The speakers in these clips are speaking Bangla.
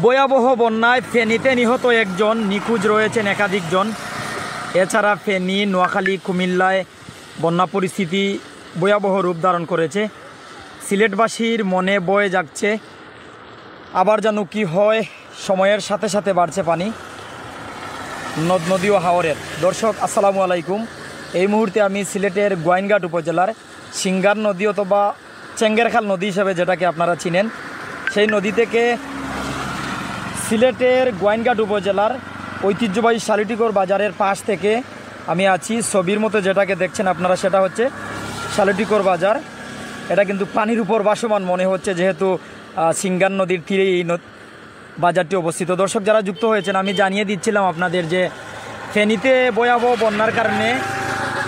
ভয়াবহ বন্যায় ফেনীতে নিহত একজন, নিখোঁজ রয়েছেন একাধিকজন। এছাড়া ফেনী, নোয়াখালী, কুমিল্লায় বন্যা পরিস্থিতি ভয়াবহ রূপ ধারণ করেছে। সিলেটবাসীর মনে বয়ে যাচ্ছে, আবার যেন কি হয়। সময়ের সাথে সাথে বাড়ছে পানি, নদ নদী ও হাওরের। দর্শক আসসালামু আলাইকুম। এই মুহূর্তে আমি সিলেটের গোয়াইনঘাট উপজেলার সিঙ্গার নদী অথবা চেঙ্গেরখাল নদী হিসেবে যেটাকে আপনারা চিনেন, সেই নদী থেকে সিলেটের গোয়াইনঘাট উপজেলার ঐতিহ্যবাহী শালিটিকর বাজারের পাশ থেকে আমি আছি। ছবির মতো যেটাকে দেখছেন আপনারা, সেটা হচ্ছে শালিটিকর বাজার। এটা কিন্তু পানির উপর ভাসমান মনে হচ্ছে, যেহেতু সিঙ্গার নদীর তীরে এই বাজারটি অবস্থিত। দর্শক যারা যুক্ত হয়েছেন, আমি জানিয়ে দিচ্ছিলাম আপনাদের যে ফেনীতে ভয়াবহ বন্যার কারণে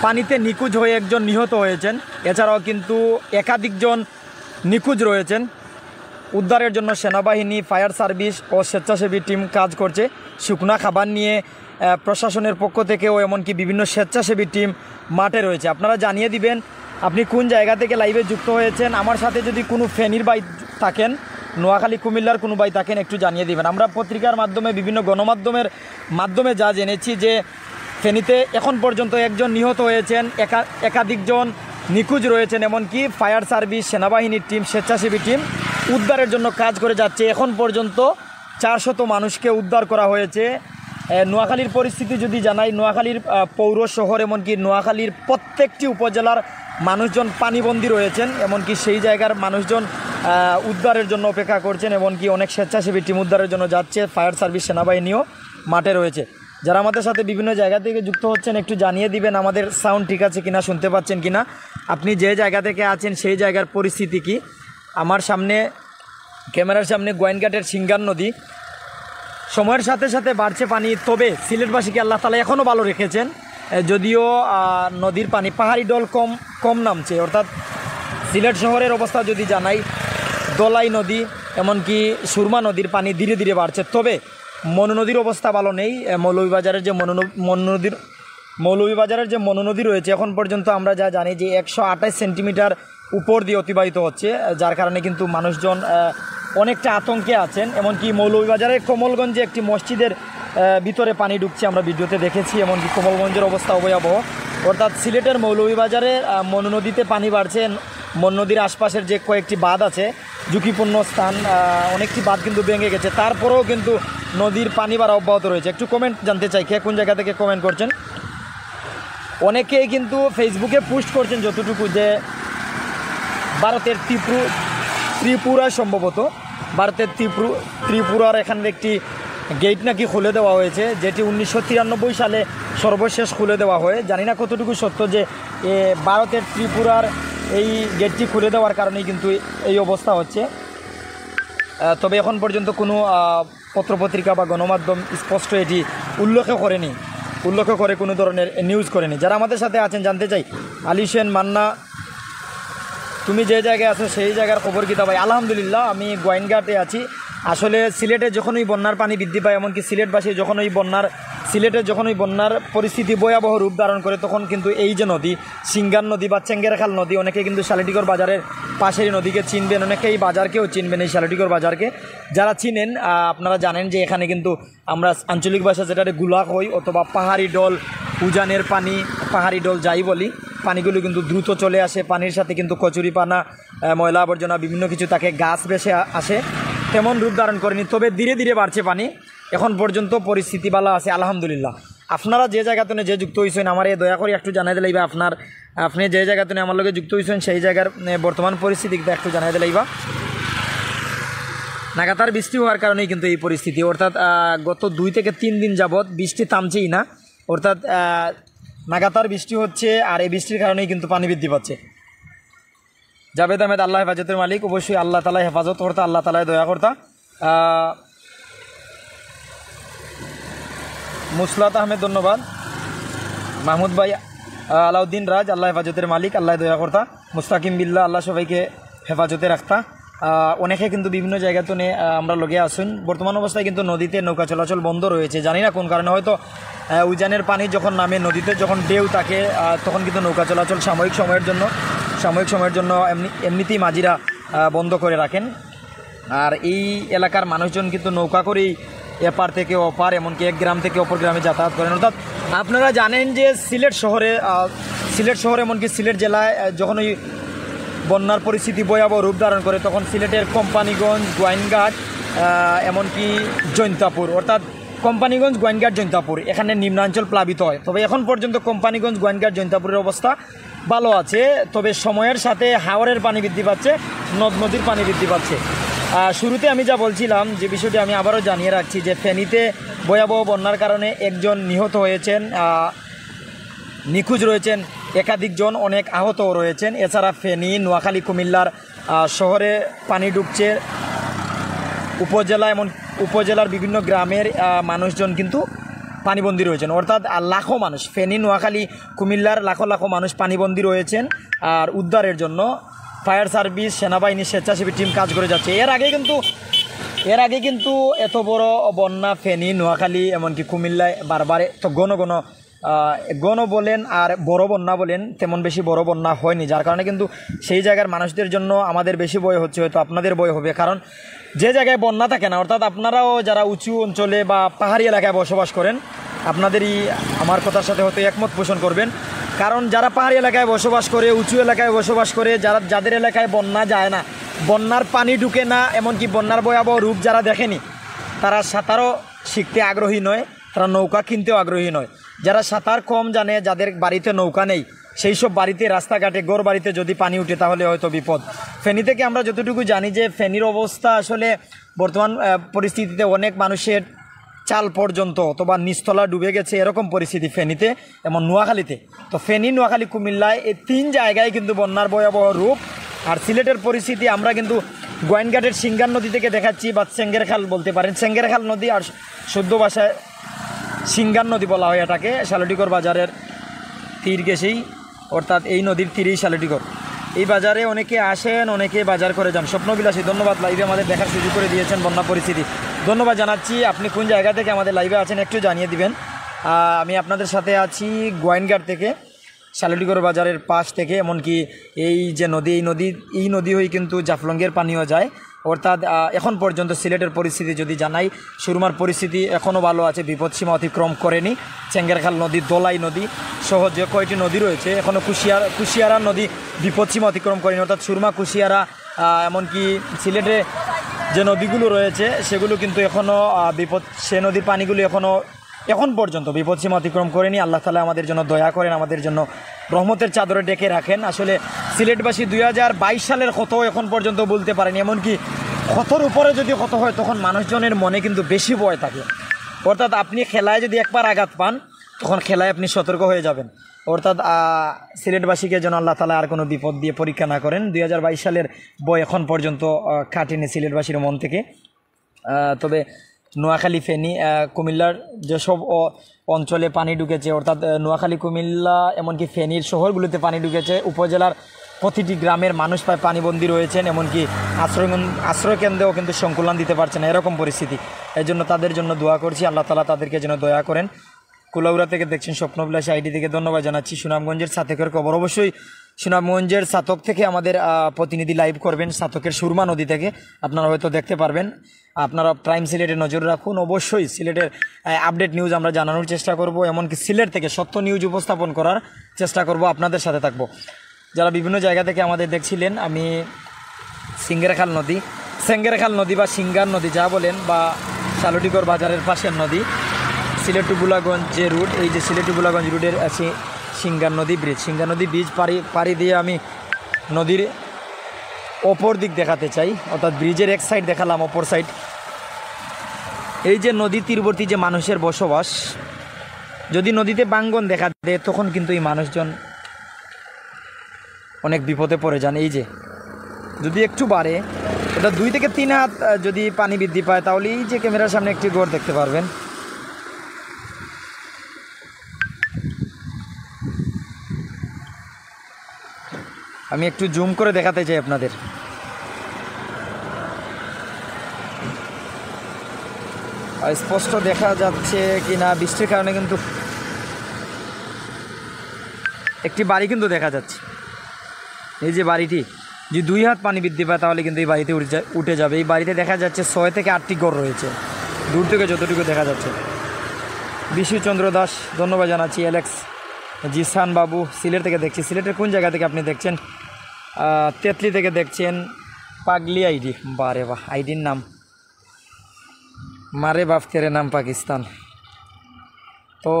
পানিতে নিখোঁজ হয়ে একজন নিহত হয়েছেন। এছাড়াও কিন্তু একাধিকজন নিখোঁজ রয়েছেন। উদ্ধারের জন্য সেনাবাহিনী, ফায়ার সার্ভিস ও স্বেচ্ছাসেবী টিম কাজ করছে। শুকনা খাবার নিয়ে প্রশাসনের পক্ষ থেকেও এমনকি বিভিন্ন স্বেচ্ছাসেবী টিম মাঠে রয়েছে। আপনারা জানিয়ে দিবেন আপনি কোন জায়গা থেকে লাইভে যুক্ত হয়েছেন। আমার সাথে যদি কোনো ফেনীর ভাই থাকেন, নোয়াখালী, কুমিল্লার কোনো ভাই থাকেন, একটু জানিয়ে দিবেন। আমরা পত্রিকার মাধ্যমে, বিভিন্ন গণমাধ্যমের মাধ্যমে যা জেনেছি যে ফেনীতে এখন পর্যন্ত একজন নিহত হয়েছেন, একাধিকজন নিখোঁজ রয়েছেন। এমনকি ফায়ার সার্ভিস, সেনাবাহিনীর টিম, স্বেচ্ছাসেবী টিম উদ্ধারের জন্য কাজ করে যাচ্ছে। এখন পর্যন্ত 400 মানুষকে উদ্ধার করা হয়েছে। নোয়াখালীর পরিস্থিতি যদি জানাই, নোয়াখালীর পৌর শহর এমনকি নোয়াখালীর প্রত্যেকটি উপজেলার মানুষজন পানিবন্দী রয়েছেন। এমনকি সেই জায়গার মানুষজন উদ্ধারের জন্য অপেক্ষা করছেন। এমনকি অনেক স্বেচ্ছাসেবী টিম উদ্ধারের জন্য যাচ্ছে। ফায়ার সার্ভিস, সেনাবাহিনীও মাঠে রয়েছে। যারা আমাদের সাথে বিভিন্ন জায়গা থেকে যুক্ত হচ্ছেন, একটু জানিয়ে দিবেন আমাদের সাউন্ড ঠিক আছে কিনা, শুনতে পাচ্ছেন কিনা, আপনি যে জায়গা থেকে আছেন সেই জায়গার পরিস্থিতি কি। আমার সামনে, ক্যামেরার সামনে গোয়াইনঘাটের সিঙ্গার নদী। সময়ের সাথে সাথে বাড়ছে পানি, তবে সিলেটবাসীকে আল্লাহ তাআলা এখনও ভালো রেখেছেন। যদিও নদীর পানি, পাহাড়ি ডল কম নামছে। অর্থাৎ সিলেট শহরের অবস্থা যদি জানাই, দলাই নদী এমনকি সুরমা নদীর পানি ধীরে ধীরে বাড়ছে। তবে মনু নদীর অবস্থা ভালো নেই। মৌলভীবাজারের যে মনু নদী রয়েছে, এখন পর্যন্ত আমরা যা জানি যে 128 সেন্টিমিটার উপর দিয়ে অতিবাহিত হচ্ছে, যার কারণে কিন্তু মানুষজন অনেকটা আতঙ্কে আছেন। এমনকি মৌলভীবাজারের কমলগঞ্জে একটি মসজিদের ভিতরে পানি ঢুকছে, আমরা ভিডিওতে দেখেছি। এমনকি কমলগঞ্জের অবস্থা ভয়াবহ। অর্থাৎ সিলেটের মৌলভীবাজারে মনু নদীতে পানি বাড়ছে। মনু নদীর আশপাশের যে কয়েকটি বাঁধ আছে, ঝুঁকিপূর্ণ স্থান, অনেকটি বাঁধ কিন্তু ভেঙে গেছে। তারপরেও কিন্তু নদীর পানি বাড়া অব্যাহত রয়েছে। একটু কমেন্ট জানতে চাই, কে কোন জায়গা থেকে কমেন্ট করছেন। অনেকেই কিন্তু ফেসবুকে পোস্ট করছেন যতটুকু, যে ভারতের ত্রিপুরা, সম্ভবত ভারতের ত্রিপুরার এখানে একটি গেট নাকি খুলে দেওয়া হয়েছে, যেটি 1993 সালে সর্বশেষ খুলে দেওয়া হয়। জানি না কতটুকু সত্য যে ভারতের ত্রিপুরার এই গেটটি খুলে দেওয়ার কারণেই কিন্তু এই অবস্থা হচ্ছে। তবে এখন পর্যন্ত কোনো পত্রপত্রিকা বা গণমাধ্যম স্পষ্ট এটি উল্লেখ করে কোনো ধরনের নিউজ করেনি। যারা আমাদের সাথে আছেন, জানতে চাই, আলী সেন, মান্না, তুমি যে জায়গায় আছো সেই জায়গার খবর কী? ভাই আলহামদুলিল্লাহ, আমি গোয়াইনঘাটে আছি। আসলে সিলেটে যখনই বন্যার পানি বৃদ্ধি পায়, এমনকি সিলেটবাসী সিলেটে যখন ওই বন্যার পরিস্থিতি ভয়াবহ রূপ ধারণ করে, তখন কিন্তু এই যে নদী, সিঙ্গার নদী বা চেঙ্গেরখাল নদী, অনেকে কিন্তু শালিটিকর বাজারের পাশের নদীকে চিনবেন, অনেকে এই বাজারকেও চিনবেন, এই শালিটিকর বাজারকে। যারা চিনেন আপনারা জানেন যে এখানে কিন্তু আমরা আঞ্চলিক ভাষা যেটাতে গুলা কই, অথবা পাহাড়ি ডল, উজানের পানি, পাহাড়ি ডল যাই বলি, পানিগুলো কিন্তু দ্রুত চলে আসে। পানির সাথে কিন্তু কচুরিপানা, ময়লা আবর্জনা, বিভিন্ন কিছু তাকে গাছ ভেসে আসে, তেমন রূপ ধারণ করেনি। তবে ধীরে ধীরে বাড়ছে পানি। এখন পর্যন্ত পরিস্থিতি ভালো আছে আলহামদুলিল্লাহ। আপনারা যে জায়গাতে যে যুক্ত হয়েছেন, আমার দয়া করে একটু জানাই দিলাইবা। আপনি যে জায়গাতে আমার লগে যুক্ত হয়েছেন সেই জায়গার বর্তমান পরিস্থিতিটা একটু জানাই দিলাইবা। লাগাতার বৃষ্টি হওয়ার কারণেই কিন্তু এই পরিস্থিতি। অর্থাৎ গত 2 থেকে 3 দিন যাবৎ বৃষ্টি থামছেই না। অর্থাৎ লাগাতার বৃষ্টি হচ্ছে, আর এই বৃষ্টির কারণেই কিন্তু পানি বৃদ্ধি পাচ্ছে। জাভেদ আহমেদ, আল্লাহ হেফাজতের মালিক। অবশ্যই আল্লাহ তাআলা হেফাজত করতা, আল্লাহ তাআলা দয়া করতা। মুসলাত আহমেদ, ধন্যবাদ। মাহমুদ ভাই, আলাউদ্দিন রাজ, আল্লাহ হেফাজতের মালিক, আল্লাহ দয়া করতা। মুস্তাকিম বিল্লাহ, আল্লাহ সবাইকে হেফাজতে রাখতা। অনেকে কিন্তু বিভিন্ন জায়গাতে আমরা লগে আসুন। বর্তমান অবস্থায় কিন্তু নদীতে নৌকা চলাচল বন্ধ রয়েছে, জানি না কোন কারণে। হয়তো উজানের পানি যখন নামে নদীতে, যখন ঢেউ থাকে, তখন কিন্তু নৌকা চলাচল সাময়িক সময়ের জন্য এমনিতেই মাঝিরা বন্ধ করে রাখেন। আর এই এলাকার মানুষজন কিন্তু নৌকা করেই এপার থেকে ওপার, এমনকি এক গ্রাম থেকে অপর গ্রামে যাতায়াত করেন। অর্থাৎ আপনারা জানেন যে সিলেট শহরে এমনকি সিলেট জেলায় যখন ওই বন্যার পরিস্থিতি ভয়াবহ রূপ ধারণ করে, তখন সিলেটের কোম্পানিগঞ্জ, গোয়াইনঘাট, এমনকি জৈন্তাপুর, অর্থাৎ কোম্পানিগঞ্জ, গোয়াইনঘাট, জৈন্তাপুর, এখানে নিম্নাঞ্চল প্লাবিত হয়। তবে এখন পর্যন্ত কোম্পানিগঞ্জ, গোয়াইনঘাট, জৈন্তাপুরের অবস্থা ভালো আছে। তবে সময়ের সাথে হাওরের পানি বৃদ্ধি পাচ্ছে, নদ নদীর পানি বৃদ্ধি পাচ্ছে। শুরুতে আমি যা বলছিলাম, যে বিষয়টি আমি আবারও জানিয়ে রাখছি, যে ফেনীতে ভয়াবহ বন্যার কারণে একজন নিহত হয়েছেন, নিখোঁজ রয়েছেন একাধিকজন, অনেক আহতও রয়েছেন। এছাড়া ফেনী, নোয়াখালী, কুমিল্লার শহরে পানি ঢুকছে, উপজেলার বিভিন্ন গ্রামের মানুষজন কিন্তু পানিবন্দী রয়েছেন। অর্থাৎ লাখো মানুষ, ফেনী, নোয়াখালী, কুমিল্লার লাখো লাখো মানুষ পানিবন্দী রয়েছেন। আর উদ্ধারের জন্য ফায়ার সার্ভিস, সেনাবাহিনী, স্বেচ্ছাসেবী টিম কাজ করে যাচ্ছে। এর আগে কিন্তু এত বড় বন্যা ফেনী, নোয়াখালী, এমনকি কুমিল্লায় বারবার তো ঘন বলেন আর বড় বন্যা বলেন, তেমন বেশি বড় বন্যা হয়নি। যার কারণে কিন্তু সেই জায়গার মানুষদের জন্য আমাদের বেশি ভয় হচ্ছে, হয়তো আপনাদের ভয় হবে। কারণ যে জায়গায় বন্যা থাকে না, অর্থাৎ আপনারাও যারা উঁচু অঞ্চলে বা পাহাড়ি এলাকায় বসবাস করেন, আপনাদেরই আমার কথার সাথে হয়তো একমত পোষণ করবেন। কারণ যারা পাহাড়ি এলাকায় বসবাস করে, উঁচু এলাকায় বসবাস করে, যাদের এলাকায় বন্যা যায় না, বন্যার পানি ঢুকে না, এমনকি বন্যার ভয়াবহ রূপ যারা দেখেনি, তারা সাঁতারও শিখতে আগ্রহী নয়, তারা নৌকা কিনতেও আগ্রহী নয়। যারা সাঁতার কম জানে, যাদের বাড়িতে নৌকা নেই, সেই সব বাড়িতে, রাস্তাঘাটে, ঘর বাড়িতে যদি পানি উঠে তাহলে হয়তো বিপদ। ফেনী থেকে আমরা যতটুকু জানি যে ফেনীর অবস্থা আসলে বর্তমান পরিস্থিতিতে অনেক মানুষের চাল পর্যন্ত অথবা নিচতলা ডুবে গেছে, এরকম পরিস্থিতি ফেনীতে এবং নোয়াখালীতে। তো ফেনী, নোয়াখালী, কুমিল্লায় এই 3 জায়গায় কিন্তু বন্যার ভয়াবহ রূপ। আর সিলেটের পরিস্থিতি আমরা কিন্তু গোয়াইনঘাটের সিঙ্গার নদী থেকে দেখাচ্ছি, বা চেঙ্গের খাল বলতে পারেন, চেঙ্গের খাল নদী, আর শুদ্ধ ভাষায় সিঙ্গার নদী বলা হয় এটাকে। শালটিগড় বাজারের তীর গেছেই, অর্থাৎ এই নদীর তীরেই শালটিগড়। এই বাজারে অনেকে আসেন, অনেকে বাজার করে যান। স্বপ্নবিলাসী, ধন্যবাদ লাইভে আমাদের দেখার সুযোগ করে দিয়েছেন বন্যা পরিস্থিতি, ধন্যবাদ জানাচ্ছি। আপনি কোন জায়গা থেকে আমাদের লাইভে আছেন একটু জানিয়ে দিবেন। আমি আপনাদের সাথে আছি গোয়াইনঘাট থেকে, শালটিগড় বাজারের পাশ থেকে। এমনকি এই যে নদী, এই নদী হয়ে কিন্তু জাফলংয়ের পানিও যায়। অর্থাৎ এখন পর্যন্ত সিলেটের পরিস্থিতি যদি জানাই, সুরমার পরিস্থিতি এখনও ভালো আছে, বিপদসীমা অতিক্রম করেনি। চেঙ্গেরখাল নদী, দোলাই নদী সহ যে কয়টি নদী রয়েছে, এখনও কুশিয়ারা নদী বিপদসীমা অতিক্রম করেনি। অর্থাৎ সুরমা, কুশিয়ারা, এমনকি সিলেটে যে নদীগুলো রয়েছে সেগুলো কিন্তু এখনও সে নদীর পানিগুলো এখন পর্যন্ত বিপদসীমা অতিক্রম করেনি। আল্লাহ তাআলা আমাদের জন্য দয়া করেন, আমাদের জন্য রহমতের চাদরে ডেকে রাখেন। আসলে সিলেটবাসী 2022 সালের ক্ষত এখন পর্যন্ত বলতে পারেনি। এমনকি ক্ষতর উপরে যদি ক্ষত হয়, তখন মানুষজনের মনে কিন্তু বেশি ভয় থাকে। অর্থাৎ আপনি খেলায় যদি একবার আঘাত পান, তখন খেলায় আপনি সতর্ক হয়ে যাবেন। অর্থাৎ সিলেটবাসীকে যেন আল্লাহ তাআলা আর কোনো বিপদ দিয়ে পরীক্ষা না করেন। 2022 সালের ভয় এখন পর্যন্ত কাটেনি সিলেটবাসীর মন থেকে। তবে নোয়াখালী, ফেনী, কুমিল্লার যেসব অঞ্চলে পানি ঢুকেছে, অর্থাৎ নোয়াখালী, কুমিল্লা, এমনকি ফেনীর শহরগুলোতে পানি ঢুকেছে, উপজেলার প্রতিটি গ্রামের মানুষ প্রায় পানিবন্দী রয়েছেন। এমনকি আশ্রয়কেন্দ্রেও কিন্তু সংকুলান দিতে পারছে না, এরকম পরিস্থিতি। এই জন্য তাদের জন্য দোয়া করছি, আল্লাহ তাআলা তাদেরকে যেন দয়া করেন। কুলাউড়া থেকে দেখছেন স্বপ্নবিলাসী আইডি থেকে ধন্যবাদ জানাচ্ছি। সুনামগঞ্জের সাতকের খবর, অবশ্যই সুনামগঞ্জের সাতক থেকে আমাদের প্রতিনিধি লাইভ করবেন, সাতকের সুরমা নদী থেকে আপনারা হয়তো দেখতে পারবেন। আপনারা প্রাইম সিলেটে নজর রাখুন, অবশ্যই সিলেটের আপডেট নিউজ আমরা জানানোর চেষ্টা করব, এমনকি সিলেট থেকে সত্য নিউজ উপস্থাপন করার চেষ্টা করব, আপনাদের সাথে থাকব। যারা বিভিন্ন জায়গা থেকে আমাদের দেখছিলেন, আমি চেঙ্গেরখাল নদী বা সিঙ্গার নদী যা বলেন, বা শালটিগড় বাজারের পাশের নদী, সিলেট টু বুলাগঞ্জ যে রুট, এই যে সিলেট টু বুলাগঞ্জ রুটের সিঙ্গার নদী ব্রিজ পাড়ি দিয়ে আমি নদীর অপর দিক দেখাতে চাই। অর্থাৎ ব্রিজের এক সাইড দেখালাম, অপর সাইড এই যে নদী তীরবর্তী যে মানুষের বসবাস, যদি নদীতে বাঙ্গন দেখা দেয়, তখন কিন্তু এই মানুষজন অনেক বিপদে পড়ে যান। এই যে যদি একটু বাড়ে, এটা 2 থেকে 3 হাত যদি পানি বৃদ্ধি পায়, তাহলে এই যে ক্যামেরার সামনে একটি ঘর দেখতে পারবেন। আমি একটু জুম করে দেখাতে চাই আপনাদের। স্পষ্ট দেখা যাচ্ছে কিনা বৃষ্টির কারণে, কিন্তু একটি বাড়ি কিন্তু দেখা যাচ্ছে। এই যে বাড়িটি, যদি 2 হাত পানি বৃদ্ধি পায় তাহলে কিন্তু এই বাড়িতে উঠে যাবে। এই বাড়িতে দেখা যাচ্ছে 6 থেকে 8টি ঘর রয়েছে, দূর থেকে যতটুকু দেখা যাচ্ছে। বিশ্বচন্দ্র দাস ধন্যবাদ জানাচ্ছি। অ্যালেক্স জিসান বাবু সিলেট থেকে দেখছি। সিলেটের কোন জায়গা থেকে আপনি দেখছেন? তেতলি থেকে দেখছেন। পাগলি আইডি, বারে বাহ, আইডির নাম মারে বাপ তেরে নাম পাকিস্তান। তো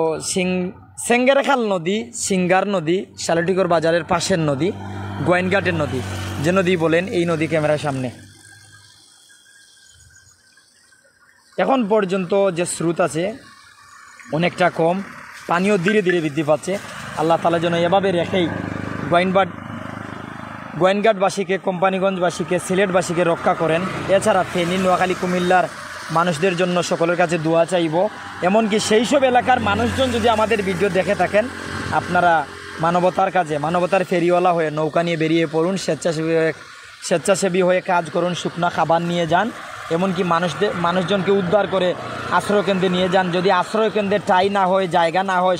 সেঙ্গেরখাল নদী, সিঙ্গার নদী, শালটিগড় বাজারের পাশের নদী, গোয়েনঘাটের নদী, যে নদী বলেন, এই নদী ক্যামেরার সামনে। এখন পর্যন্ত যে স্রোত আছে অনেকটা কম, পানিও ধীরে ধীরে বৃদ্ধি পাচ্ছে। আল্লাহ তাআলা যেন এভাবে রেখেই গোয়েনঘাটবাসীকে, কোম্পানিগঞ্জবাসীকে, সিলেটবাসীকে রক্ষা করেন। এছাড়া ফেনী, নোয়াখালী, কুমিল্লার মানুষদের জন্য সকলের কাছে দোয়া চাইব। এমনকি সেই সব এলাকার মানুষজন যদি আমাদের ভিডিও দেখে থাকেন, আপনারা মানবতার কাজে, মানবতার ফেরিওয়ালা হয়ে নৌকা নিয়ে বেরিয়ে পড়ুন, স্বেচ্ছাসেবী হয়ে কাজ করুন, শুকনা খাবার নিয়ে যান, এমনকি মানুষজনকে উদ্ধার করে আশ্রয়কেন্দ্রে নিয়ে যান। যদি আশ্রয়কেন্দ্রে ঠাঁই না হয়, জায়গা না হয়,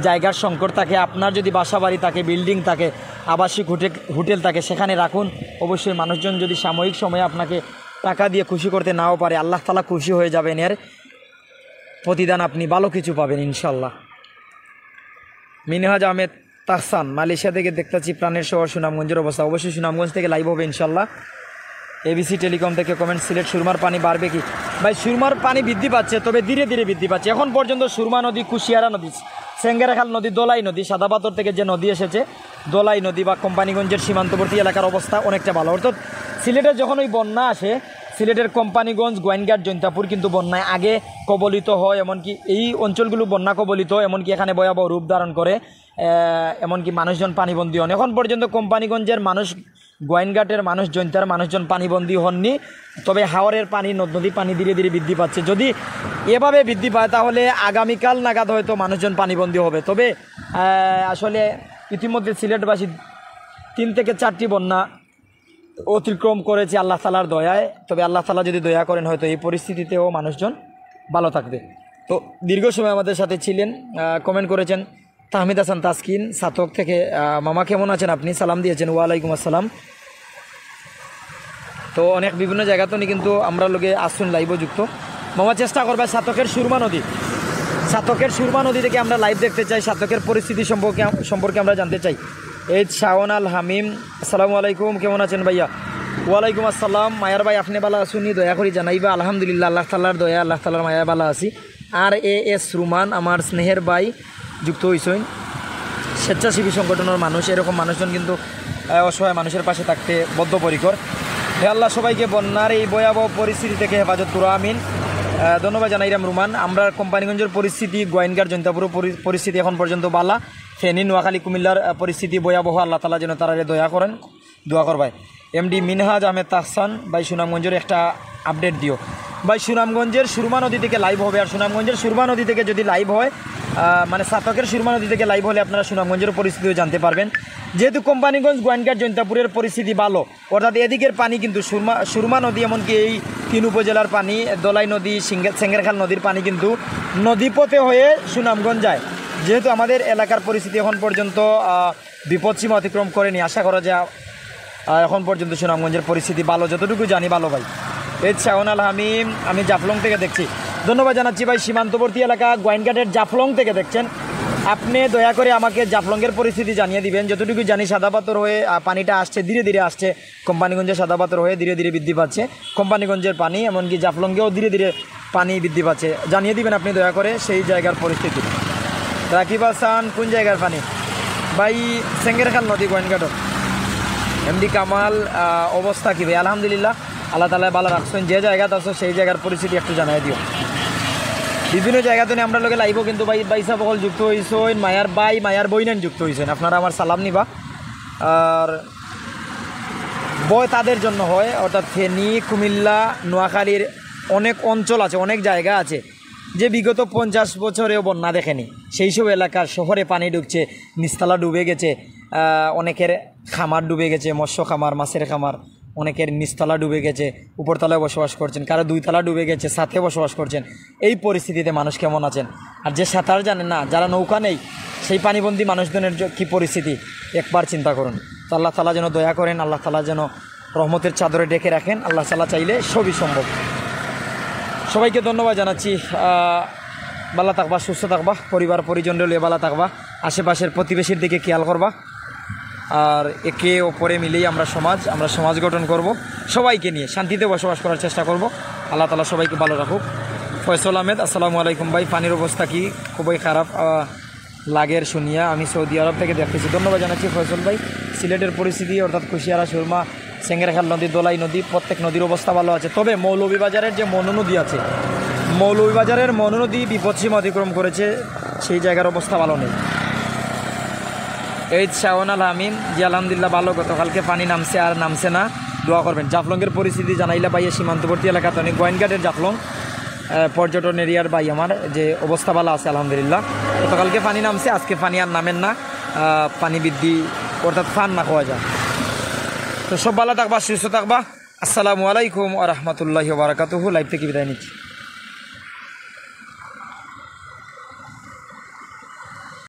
জায়গার সংকট থাকে, আপনার যদি বাসাবাড়ি থাকে, বিল্ডিং থাকে, আবাসিক হোটেল থাকে, সেখানে রাখুন। অবশ্যই মানুষজন যদি সাময়িক সময়ে আপনাকে টাকা দিয়ে খুশি করতে নাও পারে, আল্লাহ তাআলা খুশি হয়ে যাবেন, এর প্রতিদান আপনি ভালো কিছু পাবেন ইনশাল্লাহ। মিনহাজ আহমেদ তাহসান মালয়েশিয়া থেকে দেখতেছি প্রাণের শহর সুনামগঞ্জের অবস্থা। অবশ্যই সুনামগঞ্জ থেকে লাইভ হবে ইনশাল্লাহ। এবিসি টেলিকম থেকে কমেন্ট, সিলেট সুরমার পানি বাড়বে কি? ভাই, সুরমার পানি বৃদ্ধি পাচ্ছে, তবে ধীরে ধীরে বৃদ্ধি পাচ্ছে। এখন পর্যন্ত সুরমা নদী, কুশিয়ারা নদী, সেঙ্গেরাখাল নদী, দোলাই নদী, সাদাপাথর থেকে যে নদী এসেছে, দোলাই নদী বা কোম্পানিগঞ্জের সীমান্তবর্তী এলাকার অবস্থা অনেকটা ভালো। অর্থাৎ সিলেটে যখন ওই বন্যা আসে, সিলেটের কোম্পানিগঞ্জ, গোয়েনঘাট, জৈন্তাপুর কিন্তু বন্যায় আগে কবলিত হয়, এমনকি এই অঞ্চলগুলো বন্যা কবলিত, এমনকি এখানে ভয়াবহ রূপ ধারণ করে, এমনকি মানুষজন পানিবন্দী হন। এখন পর্যন্ত কোম্পানিগঞ্জের মানুষ, গোয়েনঘাটের মানুষ, জৈন্তার মানুষজন পানিবন্দী হননি। তবে হাওরের পানি, নদী পানি ধীরে ধীরে বৃদ্ধি পাচ্ছে। যদি এভাবে বৃদ্ধি পায় তাহলে আগামীকাল নাগাদ হয়তো মানুষজন পানিবন্দী হবে। তবে আসলে ইতিমধ্যে সিলেটবাসী 3 থেকে 4টি বন্যা অতিক্রম করেছে আল্লাহ তাআলার দয়ায়। তবে আল্লাহ তাআলা যদি দয়া করেন হয়তো এই পরিস্থিতিতেও মানুষজন ভালো থাকবে। তো দীর্ঘ সময় আমাদের সাথে ছিলেন। কমেন্ট করেছেন তাহমিদ হাসান তাসকিন সাতক থেকে, মামা কেমন আছেন আপনি? সালাম দিয়েছেন। ওয়ালাইকুম আসসালাম। তো অনেক বিভিন্ন জায়গাতে কিন্তু আমরা লোকে আসুন লাইভও যুক্ত। মামা চেষ্টা করবে সাতকের সুরমা নদী থেকে আমরা লাইভ দেখতে চাই, সাতকের পরিস্থিতি সম্পর্কে আমরা জানতে চাই। এই শাওন আল হামিম, আসসালামু আলাইকুম, কেমন আছেন ভাইয়া? ওয়ালাইকুম আসসালাম। মায়ার ভাই আপনি ভালো আসুনি? দয়া করে জানাইবা। আলহামদুলিল্লাহ, আল্লাহ তাআলার দয়া, আল্লাহ তাআলার মায়া ভালো আছি। আর এস রুমান আমার স্নেহের ভাই যুক্ত হইছেন, স্বেচ্ছাসেবী সংগঠনের মানুষ। এরকম মানুষজন কিন্তু অসহায় মানুষের পাশে থাকতে বদ্ধপরিকর। হে আল্লাহ সবাইকে বন্যার এই ভয়াবহ পরিস্থিতি থেকে হেফাজত করো, আমিন। ধন্যবাদ জানাইরাম রুমান। আমরা কোম্পানিগঞ্জের পরিস্থিতি, গোয়েনঘাট, জৈন্তাপুর পরিস্থিতি এখন পর্যন্ত বালা। ফেনী, নোয়াখালী, কুমিল্লার পরিস্থিতি ভয়াবহ। আল্লাহ তাআলা যেন তারা দয়া করেন, দোয়া করবাই। এমডি মিনহাজ আহমেদ তাহসান ভাই, সুনামগঞ্জের একটা আপডেট দিও ভাই। সুনামগঞ্জের সুরমা নদী থেকে লাইভ হবে। আর সুনামগঞ্জের সুরমা নদী থেকে যদি লাইভ হয়, মানে সাতকের সুরমা নদী থেকে লাইভ হলে আপনারা সুনামগঞ্জের পরিস্থিতিও জানতে পারবেন। যেহেতু কোম্পানিগঞ্জ, গোয়েনঘাট, জৈন্তাপুরের পরিস্থিতি ভালো, অর্থাৎ এদিকের পানি কিন্তু সুরমা নদী, এমনকি এই 3 উপজেলার পানি, দোলাই নদী, সেঙ্গেরখাল নদীর পানি কিন্তু নদীপথে হয়ে সুনামগঞ্জ যায়। যেহেতু আমাদের এলাকার পরিস্থিতি এখন পর্যন্ত বিপদসীমা অতিক্রম করেনি, আশা করা যায় এখন পর্যন্ত সুনামগঞ্জের পরিস্থিতি ভালো, যতটুকু জানি ভালো ভাই। এই শাওন আল হামিম, আমি জাফলং থেকে দেখছি। ধন্যবাদ জানাচ্ছি ভাই। সীমান্তবর্তী এলাকা গোয়েনঘাটের জাফলং থেকে দেখছেন, আপনি দয়া করে আমাকে জাফলংয়ের পরিস্থিতি জানিয়ে দিবেন। যতটুকু জানি সাদাপাথর হয়ে পানিটা আসছে, ধীরে ধীরে আসছে। কোম্পানিগঞ্জের সাদাপাথর হয়ে ধীরে ধীরে বৃদ্ধি পাচ্ছে কোম্পানিগঞ্জের পানি, এমনকি জাফলংয়েও ধীরে ধীরে পানি বৃদ্ধি পাচ্ছে। জানিয়ে দিবেন আপনি দয়া করে সেই জায়গার পরিস্থিতি। রাকিব হাসান, কোন জায়গার পানি ভাই? সেঙ্গেরখাল নদী, গোয়েনঘাটক। এমডি কামাল, অবস্থা কী ভাই? আলহামদুলিল্লাহ, আল্লাহ তাআলা ভালো রাখছেন। যে জায়গাতে আছো সেই জায়গার পরিস্থিতি একটু জানাই দিও। বিভিন্ন জায়গাতে আমরা লোকে লাইভও কিন্তু ভাই সাহেব সকল যুক্ত হয়েছেন। মায়ার ভাই, মায়ার বইনেন যুক্ত হয়েছেন। আপনারা আমার সালাম নিবা। আর বয় তাদের জন্য হয়, অর্থাৎ ফেনী, কুমিল্লা, নোয়াখালীর অনেক অঞ্চল আছে, অনেক জায়গা আছে যে বিগত 50 বছরেও বন্যা দেখেনি। সেই সব এলাকার শহরে পানি ঢুকছে, নিচতলা ডুবে গেছে, অনেকের খামার ডুবে গেছে, মৎস্য খামার, মাছের খামার, অনেকের নিচতলা ডুবে গেছে, উপরতলায় বসবাস করছেন, কারো 2 তলা ডুবে গেছে, সাথে বসবাস করছেন। এই পরিস্থিতিতে মানুষ কেমন আছেন? আর যে সাঁতার জানেন না, যারা নৌকা নেই, সেই পানিবন্দী মানুষজনের কী পরিস্থিতি একবার চিন্তা করুন। তো আল্লাহ তাআলা যেন দয়া করেন, আল্লাহ তাআলা যেন রহমতের চাদরে ডেকে রাখেন, আল্লাহ তাআলা চাইলে সবই সম্ভব। সবাইকে ধন্যবাদ জানাচ্ছি। ভালো থাকবা, সুস্থ থাকবা, পরিবার পরিজনরে লিয়ে ভালো থাকবা, আশেপাশের প্রতিবেশীর দিকে খেয়াল করবা, আর একে ওপরে মিলেই আমরা সমাজ গঠন করব, সবাইকে নিয়ে শান্তিতে বসবাস করার চেষ্টা করব। আল্লাহ তাআলা সবাইকে ভালো রাখুক। ফয়সল আহমেদ, আসসালামু আলাইকুম ভাই। পানির অবস্থা কি? খুবই খারাপ লাগের শুনিয়া, আমি সৌদি আরব থেকে দেখতেছি। ধন্যবাদ জানাচ্ছি ফয়সল ভাই। সিলেটের পরিস্থিতি অর্থাৎ কুশিয়ারা, সুরমা, সেঙ্গেরখাল নদী, দোলাই নদী, প্রত্যেক নদীর অবস্থা ভালো আছে। তবে মৌলভীবাজারের যে মনু নদী আছে, মৌলভীবাজারের মনু নদী বিপদসীমা অতিক্রম করেছে, সেই জায়গার অবস্থা ভালো নেই। এই শাওন আল আমিন, জি আলহামদুলিল্লাহ ভালো। গতকালকে পানি নামছে আর নামছে না, দোয়া করবেন। জাফলংয়ের পরিস্থিতি জানাইলা ভাইয়া, সীমান্তবর্তী এলাকাতে অনেক গোয়েনঘাটের জাফলং পর্যটন এরিয়ার ভাই আমার, যে অবস্থা ভালো আছে আলহামদুলিল্লাহ। গতকালকে পানি নামছে, আজকে পানি আর নামেন না, পানি বৃদ্ধি অর্থাৎ ফান না খাওয়া যায়। তো সব ভালো থাকবা, সুস্থ থাকবা। আসসালামু আলাইকুম ওয়া রাহমাতুল্লাহি ওয়া বারাকাতুহু। লাইভ থেকে বিদায় নিচ্ছি।